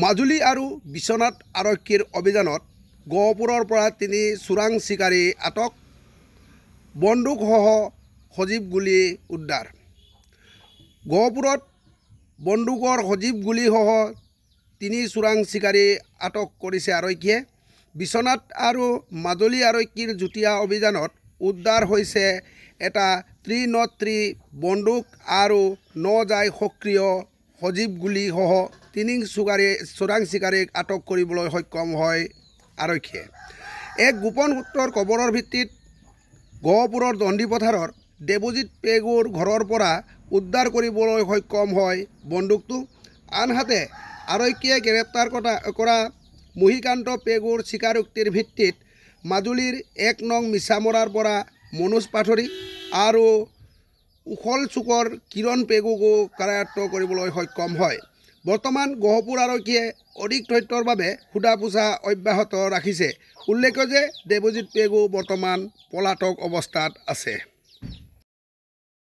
মাজুলী আৰু বিশ্বনাথ আৰক্ষীৰ অভিযানত গহপুৰৰ পৰা 3 চোৰাং চিকাৰী আটক, বন্দুকসহ সজীৱ গুলী উদ্ধাৰ। গহপুৰত বন্দুকৰ সজীৱ গুলীসহ 3 চোৰাং চিকাৰী আটক কৰিছে আৰক্ষীয়ে। বিশ্বনাথ আৰু মাজুলী আৰক্ষীৰ যুটীয়া অভিযানত উদ্ধাৰ হৈছে এটা 303 বন্দুক আৰু 9 জাই সক্ৰিয় সজীৱ গুলীসহ 3 চোৰাং চিকাৰীক আটক কৰিবলৈ সক্ষম হয় আৰক্ষীয়ে। এক গোপন সূত্ৰৰ খবৰৰ ভিত্তিত গহপুৰৰ দণ্ডিপথাৰৰ দেৱজিৎ পেগুৰ ঘৰৰ পৰা উদ্ধাৰ কৰিবলৈ সক্ষম হয় বন্দুকটো। আনহাতে আৰক্ষীয়ে গ্ৰেপ্তাৰ কৰা মহিকান্ত পেগুৰ স্বীকাৰোক্তিৰ ভিত্তিত মাজুলীৰ 1 নং মিছামৰাৰ পৰা মনোজ পাঠৰী আৰু উখলচুকৰ কিৰণ পেগুকো কাৰায়ত্ব কৰিবলৈ সক্ষম হয়। বৰ্তমান গহপুৰ আৰক্ষীয়ে অধিক তথ্যৰ বাবে সোধা পোছা অব্যাহত ৰাখিছে। উল্লেখ্য যে দেৱজিৎ পেগু বৰ্তমান পলাতক অৱস্থাত আছে।